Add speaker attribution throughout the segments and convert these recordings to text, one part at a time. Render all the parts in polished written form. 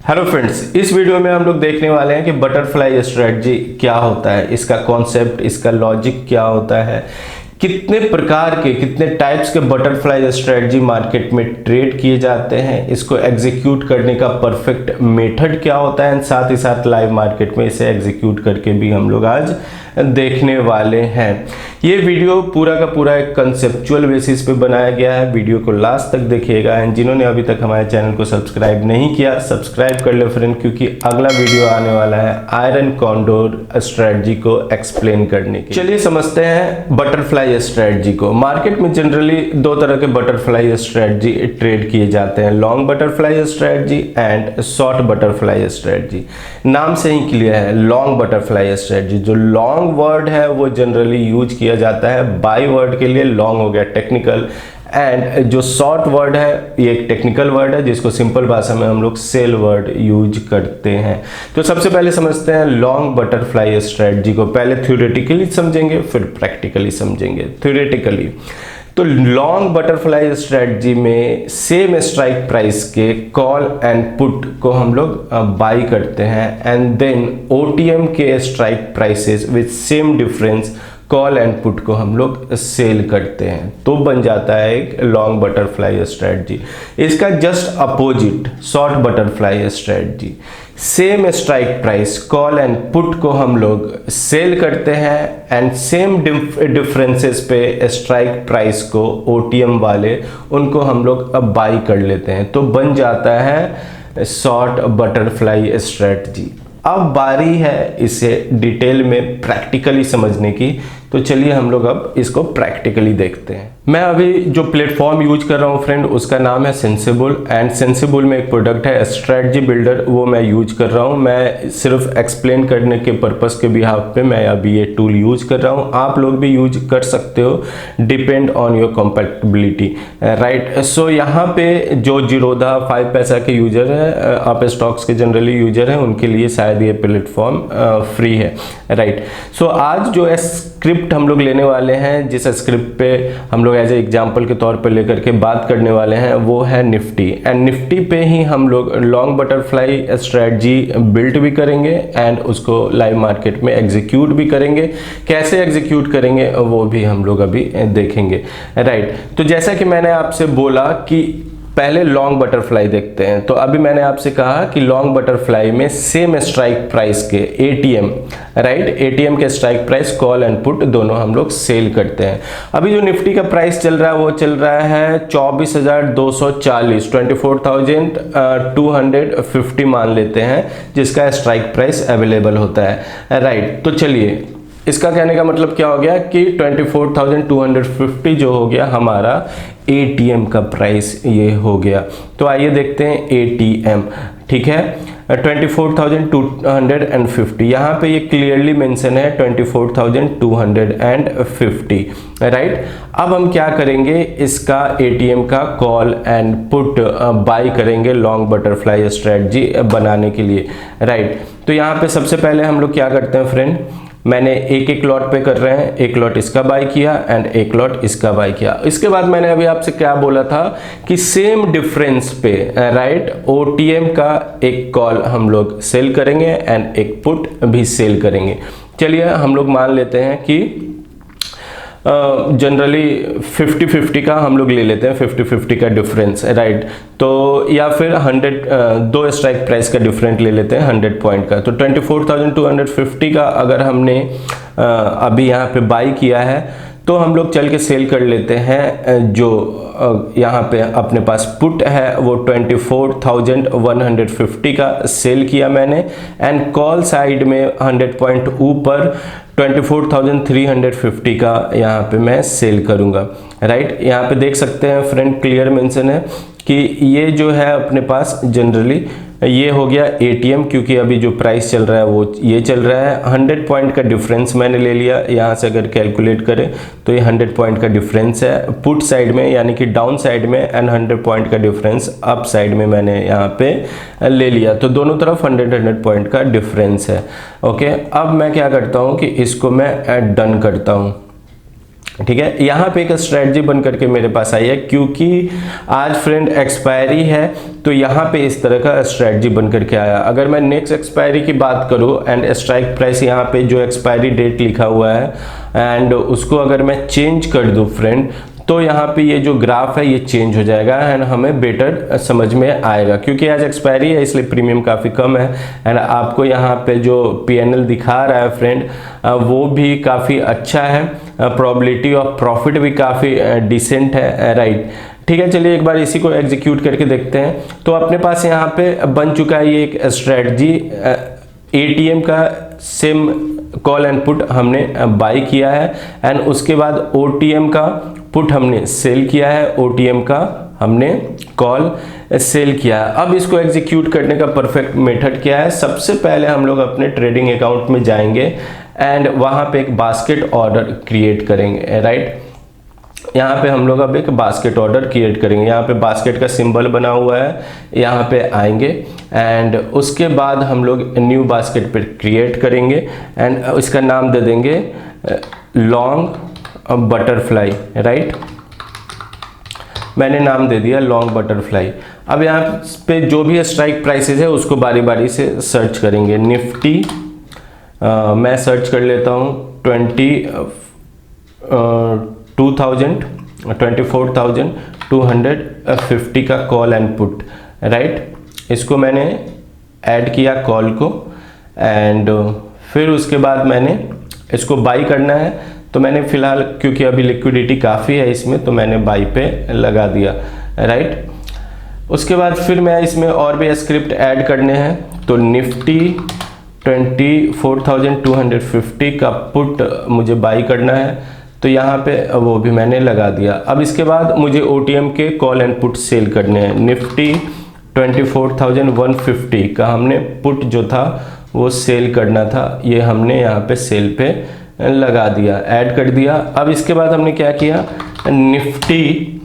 Speaker 1: Hello friends, इस video में हम लोग देखने वाले हैं कि बटरफ्लाई स्ट्रेटजी क्या होता है, इसका कॉन्सेप्ट, इसका लॉजिक क्या होता है, कितने प्रकार के कितने टाइप्स के बटरफ्लाई स्ट्रेटजी मार्केट में ट्रेड किए जाते हैं, इसको एग्जीक्यूट करने का परफेक्ट मेथड क्या होता है, साथ ही साथ लाइव मार्केट में इसे एग्जीक्यूट करके भी हम लोग आज देखने वाले हैं। ये वीडियो पूरा का पूरा एक कंसेप्चुअल बेसिस पे बनाया गया है। वीडियो को लास्ट तक देखिएगा एंड जिन्होंने अभी तक हमारे चैनल को सब्सक्राइब नहीं किया सब्सक्राइब कर ले फ्रेंड, क्योंकि अगला वीडियो आने वाला है आयरन कॉन्डोर स्ट्रेटजी को एक्सप्लेन करने के। चलिए समझते हैं बटरफ्लाई स्ट्रेटजी को। मार्केट में जनरली दो तरह के बटरफ्लाई स्ट्रेटजी ट्रेड किए जाते हैं, long butterfly strategy and short butterfly strategy. नाम से ही क्लियर है, लॉन्ग बटरफ्लाई स्ट्रेटजी। जो लॉन्ग वर्ड है वो जनरली यूज किया जाता है बाई वर्ड के लिए, लॉन्ग हो गया टेक्निकल, एंड जो शॉर्ट वर्ड है ये एक टेक्निकल वर्ड है जिसको सिंपल भाषा में हम लोग सेल वर्ड यूज करते हैं। तो सबसे पहले समझते हैं लॉन्ग बटरफ्लाई स्ट्रेटजी को। पहले थ्योरेटिकली समझेंगे फिर प्रैक्टिकली समझेंगे। थ्योरेटिकली तो लॉन्ग बटरफ्लाई स्ट्रेटजी में सेम स्ट्राइक प्राइस के कॉल एंड पुट को हम लोग बाई करते हैं एंड देन ओटीएम के strike prices with same difference call and put को हम लोग सेल करते हैं, तो बन जाता है एक लॉन्ग बटरफ्लाई स्ट्रेटजी। इसका just opposite short butterfly strategy, same strike price call and put को हम लोग सेल करते हैं एंड सेम डिफरेंसेस पे स्ट्राइक प्राइस को ओटीएम वाले उनको हम लोग अब बाई कर लेते हैं, तो बन जाता है शॉर्ट बटरफ्लाई स्ट्रेटजी। अब बारी है इसे डिटेल में प्रैक्टिकली समझने की, तो चलिए हम लोग अब इसको प्रैक्टिकली देखते हैं। मैं अभी जो प्लेटफॉर्म यूज कर रहा हूँ फ्रेंड उसका नाम है सेंसिबल, एंड सेंसिबल में एक प्रोडक्ट है स्ट्रेटजी बिल्डर, वो मैं यूज कर रहा हूँ। मैं सिर्फ एक्सप्लेन करने के पर्पस के बिहाफ पे मैं अभी ये टूल यूज कर रहा हूँ। आप लोग भी यूज कर सकते हो, depend on your compatibility, right. So यहाँ पे जो जीरोधा 5 पैसा के यूजर है, आप स्टॉक्स के जनरली यूजर हैं, उनके लिए शायद ये प्लेटफॉर्म फ्री है, राइट। सो आज जो स्क्रिप्ट हम लोग लेने वाले हैं, जिस स्क्रिप्ट पे हम लोग एज ए एग्जाम्पल के तौर पे लेकर के बात करने वाले हैं, वो है निफ्टी। एंड निफ्टी पे ही हम लोग लॉन्ग बटरफ्लाई स्ट्रेटजी बिल्ड भी करेंगे एंड उसको लाइव मार्केट में एग्जीक्यूट भी करेंगे। कैसे एग्जीक्यूट करेंगे वो भी हम लोग अभी देखेंगे, राइट। तो जैसा कि मैंने आपसे बोला कि पहले लॉन्ग बटरफ्लाई देखते हैं, तो अभी मैंने आपसे कहा कि लॉन्ग बटरफ्लाई में सेम स्ट्राइक प्राइस के एटीएम, राइट, एटीएम के strike price call and put दोनों हम लोग सेल करते हैं। अभी जो निफ्टी का प्राइस चल रहा है वो चल रहा है 24,240, 24,250 मान लेते हैं, जिसका स्ट्राइक प्राइस अवेलेबल होता है, राइट। तो चलिए इसका कहने का मतलब क्या हो गया कि 24,250 जो हो गया हमारा एटीएम का प्राइस ये हो गया। तो आइए देखते हैं एटीएम, ठीक है, 24,250। यहाँ पे ये क्लियरली मेंशन है 24,250, राइट। अब हम क्या करेंगे, इसका एटीएम का कॉल एंड पुट बाई करेंगे लॉन्ग बटरफ्लाई स्ट्रेटजी बनाने के लिए, राइट। तो यहाँ पे सबसे पहले हम लोग क्या करते हैं फ्रेंड, मैंने एक लॉट पे कर रहे हैं, एक लॉट इसका बाई किया एंड एक लॉट इसका बाई किया। इसके बाद मैंने अभी आपसे क्या बोला था कि सेम डिफरेंस पे, राइट, ओटीएम का एक कॉल हम लोग सेल करेंगे एंड एक पुट भी सेल करेंगे। चलिए हम लोग मान लेते हैं कि जनरली 50-50 का हम लोग ले लेते हैं, 50-50 का डिफरेंस, राइट। तो या फिर 2 स्ट्राइक प्राइस का डिफरेंट ले लेते हैं 100 पॉइंट का। तो 24,250 का अगर हमने अभी यहाँ पे बाई किया है तो हम लोग चल के सेल कर लेते हैं। जो यहाँ पे अपने पास पुट है वो 24,150 का सेल किया मैंने एंड कॉल साइड में 100 पॉइंट ऊपर 24,350 का यहाँ पे मैं सेल करूँगा, राइट। यहाँ पे देख सकते हैं फ्रेंड क्लियर मेंशन है कि ये जो है अपने पास जनरली ये हो गया एटीएम, क्योंकि अभी जो प्राइस चल रहा है वो ये चल रहा है। 100 पॉइंट का डिफरेंस मैंने ले लिया, यहाँ से अगर कैलकुलेट करें तो ये 100 पॉइंट का डिफरेंस है पुट साइड में, यानी कि डाउन साइड में, एंड 100 पॉइंट का डिफरेंस अप साइड में मैंने यहाँ पे ले लिया। तो दोनों तरफ 100 पॉइंट का डिफरेंस है, ओके। अब मैं क्या करता हूँ कि इसको मैं डन करता हूँ, ठीक है। यहाँ पे एक स्ट्रेटजी बन करके मेरे पास आई है, क्योंकि आज फ्रेंड एक्सपायरी है तो यहाँ पे इस तरह का स्ट्रेटजी बन करके आया। अगर मैं नेक्स्ट एक्सपायरी की बात करूँ एंड स्ट्राइक प्राइस यहाँ पे जो एक्सपायरी डेट लिखा हुआ है एंड उसको अगर मैं चेंज कर दूँ फ्रेंड, तो यहाँ पे ये जो ग्राफ है ये चेंज हो जाएगा एंड हमें बेटर समझ में आएगा, क्योंकि आज एक्सपायरी है इसलिए प्रीमियम काफ़ी कम है एंड आपको यहाँ पे जो पीएनएल दिखा रहा है फ्रेंड वो भी काफ़ी अच्छा है, प्रोबेबिलिटी ऑफ प्रॉफिट भी काफ़ी डिसेंट है, राइट। ठीक है, चलिए एक बार इसी को एग्जीक्यूट करके देखते हैं। तो अपने पास यहाँ पे बन चुका है ये एक स्ट्रेटजी, एटीएम का सेम कॉल एंड पुट हमने बाई किया है एंड उसके बाद ओटीएम का पुट हमने सेल किया है, ओटीएम का हमने कॉल सेल किया है। अब इसको एग्जीक्यूट करने का परफेक्ट मेथड क्या है? सबसे पहले हम लोग अपने ट्रेडिंग अकाउंट में जाएंगे एंड वहां पे एक बास्केट ऑर्डर क्रिएट करेंगे, राइट। यहाँ पे हम लोग अब एक बास्केट ऑर्डर क्रिएट करेंगे, यहाँ पे बास्केट का सिंबल बना हुआ है, यहाँ पे आएंगे एंड उसके बाद हम लोग न्यू बास्केट पे क्रिएट करेंगे एंड इसका नाम दे देंगे लॉन्ग बटरफ्लाई, राइट। मैंने नाम दे दिया लॉन्ग बटरफ्लाई। अब यहाँ पे जो भी स्ट्राइक प्राइसेस है उसको बारी बारी से सर्च करेंगे। निफ्टी मैं सर्च कर लेता हूँ 24,250 का कॉल एंड पुट, राइट। इसको मैंने ऐड किया कॉल को एंड फिर उसके बाद मैंने इसको बाई करना है, तो मैंने फिलहाल क्योंकि अभी लिक्विडिटी काफ़ी है इसमें तो मैंने बाई पे लगा दिया, राइट। उसके बाद फिर मैं इसमें और भी स्क्रिप्ट ऐड करने हैं, तो निफ्टी 24,250 का पुट मुझे बाई करना है, तो यहाँ पे वो भी मैंने लगा दिया। अब इसके बाद मुझे ओटीएम के कॉल एंड पुट सेल करने हैं। निफ्टी 24,150 का हमने पुट जो था वो सेल करना था, ये हमने यहाँ पे सेल पे लगा दिया, ऐड कर दिया। अब इसके बाद हमने क्या किया, निफ्टी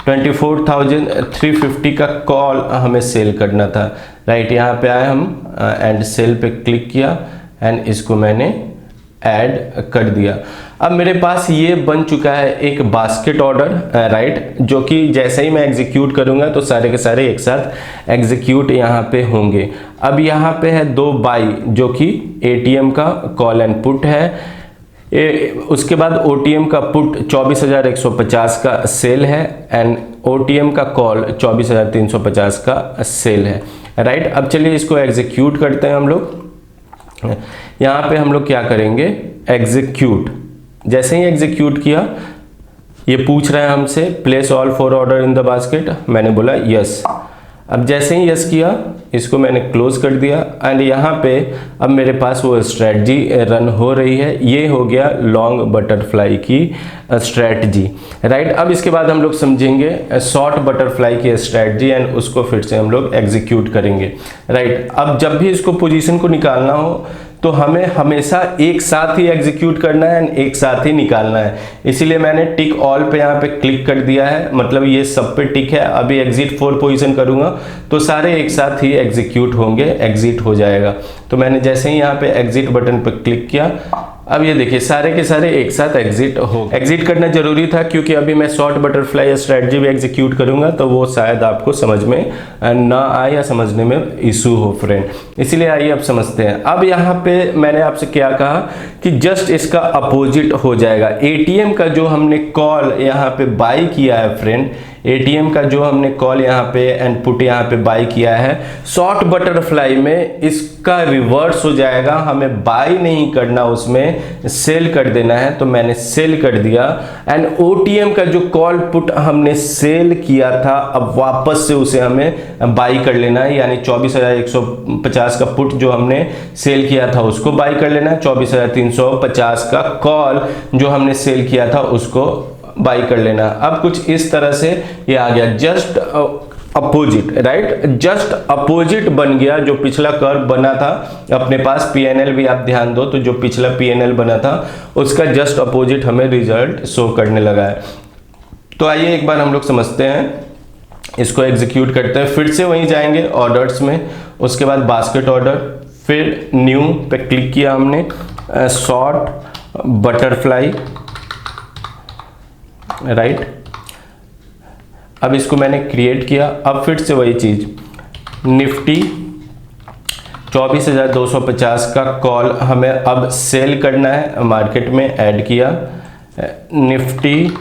Speaker 1: 24,350 का कॉल हमें सेल करना था, राइट। यहाँ पे आए हम एंड सेल पे क्लिक किया एंड इसको मैंने ऐड कर दिया। अब मेरे पास ये बन चुका है एक बास्केट ऑर्डर, राइट, जो कि जैसे ही मैं एग्जीक्यूट करूंगा तो सारे के सारे एक साथ एग्जीक्यूट यहाँ पे होंगे। अब यहाँ पे है 2 बाई जो कि एटीएम का कॉल एंड पुट है, उसके बाद ओटीएम का पुट 24,150 का सेल है एंड ओटीएम का कॉल 24,350 का सेल है, राइट। अब चलिए इसको एग्जीक्यूट करते हैं हम लोग। यहाँ पे हम लोग क्या करेंगे, एग्जीक्यूट। जैसे ही एग्जीक्यूट किया ये पूछ रहा है हमसे place all 4 order in the basket, मैंने बोला यस। अब जैसे ही यस किया इसको मैंने क्लोज कर दिया एंड यहाँ पे अब मेरे पास वो स्ट्रेटजी रन हो रही है। ये हो गया लॉन्ग बटरफ्लाई की स्ट्रेटजी, राइट। अब इसके बाद हम लोग समझेंगे शॉर्ट बटरफ्लाई की स्ट्रेटजी एंड उसको फिर से हम लोग एग्जीक्यूट करेंगे, राइट। अब जब भी इसको पोजीशन को निकालना हो तो हमें हमेशा एक साथ ही एग्जीक्यूट करना है एंड एक साथ ही निकालना है, इसीलिए मैंने टिक ऑल पे यहाँ पे क्लिक कर दिया है, मतलब ये सब पे टिक है। अभी एग्जिट 4 पोजीशन करूंगा तो सारे एक साथ ही एग्जीक्यूट होंगे, एग्जिट हो जाएगा। तो मैंने जैसे ही यहाँ पे एग्जिट बटन पे क्लिक किया, अब ये देखिए सारे के सारे एक साथ एग्जिट हो। एग्जिट करना जरूरी था क्योंकि अभी मैं शॉर्ट बटरफ्लाई स्ट्रेटजी भी एग्जीक्यूट करूंगा तो वो शायद आपको समझ में ना आए या समझने में इशू हो फ्रेंड, इसीलिए आइए अब समझते हैं। अब यहाँ पे मैंने आपसे क्या कहा कि जस्ट इसका अपोजिट हो जाएगा। एटीएम का जो हमने कॉल यहाँ पे बाई किया है फ्रेंड, एटीएम का जो हमने कॉल यहाँ पे एंड पुट यहाँ पे बाई किया है, शॉर्ट बटरफ्लाई में इसका रिवर्स हो जाएगा। हमें बाई नहीं करना, उसमें सेल कर देना है, तो मैंने सेल कर दिया। एंड ओटीएम का जो कॉल पुट हमने सेल किया था अब वापस से उसे हमें बाई कर लेना है, यानी 24,150 का पुट जो हमने सेल किया था उसको बाई कर लेना है, 24,350 का कॉल जो हमने सेल किया था उसको बाई कर लेना। अब कुछ इस तरह से ये आ गया, just opposite, right, just opposite बन गया। जो पिछला कर्व बना था अपने पास, पीएनएल भी आप ध्यान दो, तो जो पिछला पीएनएल बना था उसका जस्ट अपोजिट हमें रिजल्ट शो करने लगा है। तो आइए एक बार हम लोग समझते हैं, इसको एग्जीक्यूट करते हैं। फिर से वहीं जाएंगे ऑर्डर्स में, उसके बाद बास्केट ऑर्डर, फिर न्यू पे क्लिक किया हमने, शॉर्ट बटरफ्लाई, राइट। अब इसको मैंने क्रिएट किया। अब फिर से वही चीज़, निफ्टी 24,250 का कॉल हमें अब सेल करना है, मार्केट में ऐड किया। निफ्टी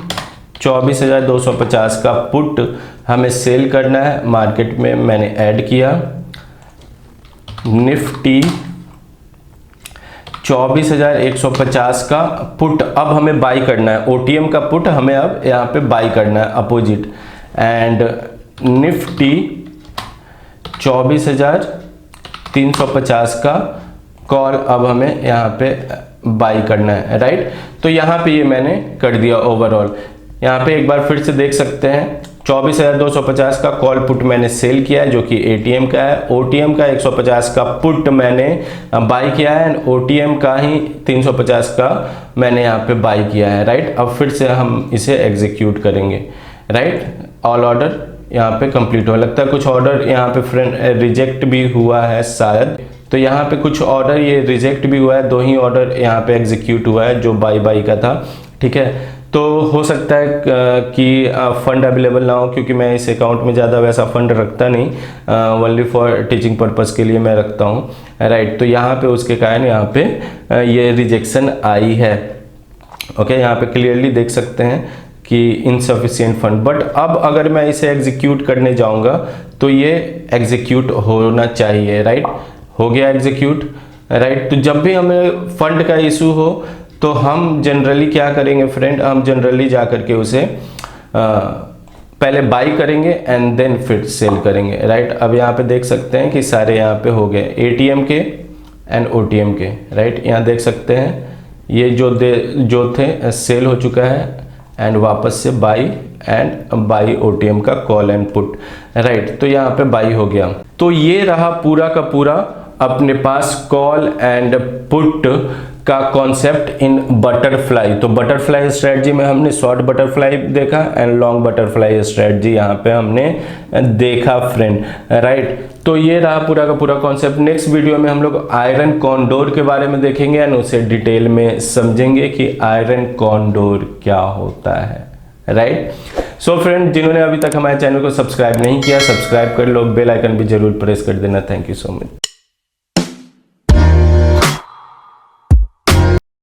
Speaker 1: 24,250 का पुट हमें सेल करना है, मार्केट में मैंने ऐड किया। निफ्टी 24,150 का पुट अब हमें बाई करना है, ओटीएम का पुट हमें अब यहाँ पे बाई करना है अपोजिट। एंड निफ्टी 24,350 का कॉल अब हमें यहाँ पे बाई करना है, राइट। तो यहाँ पे ये मैंने कर दिया ओवरऑल। यहाँ पे एक बार फिर से देख सकते हैं, 24,250 का कॉल पुट मैंने सेल किया है जो कि एटीएम का है, ओटीएम का 150 का पुट मैंने बाई किया है, एंड ओटीएम का ही 350 का मैंने यहाँ पे बाई किया है, राइट। अब फिर से हम इसे एग्जीक्यूट करेंगे, राइट। ऑल ऑर्डर यहाँ पे कंप्लीट हो, लगता है कुछ ऑर्डर यहाँ पे फ्रेंड रिजेक्ट भी हुआ है शायद, तो यहाँ पे कुछ ऑर्डर ये रिजेक्ट भी हुआ है, 2 ही ऑर्डर यहाँ पे एग्जीक्यूट हुआ है जो बाई का था, ठीक है। तो हो सकता है कि फंड अवेलेबल ना हो, क्योंकि मैं इस अकाउंट में ज़्यादा वैसा फंड रखता नहीं, ओनली फॉर टीचिंग पर्पस के लिए मैं रखता हूँ, राइट। तो यहाँ पे उसके कारण यहाँ पे ये रिजेक्शन आई है, ओके। यहाँ पे क्लियरली देख सकते हैं कि इनसफिशिएंट फंड, बट अब अगर मैं इसे एग्जीक्यूट करने जाऊँगा तो ये एग्जीक्यूट होना चाहिए, राइट। हो गया एग्जीक्यूट, राइट। तो जब भी हमें फंड का इशू हो तो हम जनरली क्या करेंगे फ्रेंड, हम जनरली जा करके उसे पहले बाई करेंगे एंड देन फिर सेल करेंगे, राइट। अब यहाँ पे देख सकते हैं कि सारे यहाँ पे हो गए एटीएम के एंड ओटीएम के, राइट। यहाँ देख सकते हैं ये जो थे सेल हो चुका है, एंड वापस से बाई एंड बाई ओटीएम का कॉल एंड पुट, राइट। तो यहाँ पे बाई हो गया। तो ये रहा पूरा का पूरा अपने पास कॉल एंड पुट का कॉन्सेप्ट इन बटरफ्लाई। तो बटरफ्लाई स्ट्रेटजी में हमने शॉर्ट बटरफ्लाई देखा एंड लॉन्ग बटरफ्लाई स्ट्रेटजी यहाँ पे हमने देखा फ्रेंड, राइट। तो ये रहा पूरा का पूरा कॉन्सेप्ट। नेक्स्ट वीडियो में हम लोग आयरन कॉन्डोर के बारे में देखेंगे एंड उसे डिटेल में समझेंगे कि आयरन कॉन्डोर क्या होता है, राइट। सो फ्रेंड, जिन्होंने अभी तक हमारे चैनल को सब्सक्राइब नहीं किया, सब्सक्राइब कर लो, बेल आइकन भी जरूर प्रेस कर देना। Thank you so much.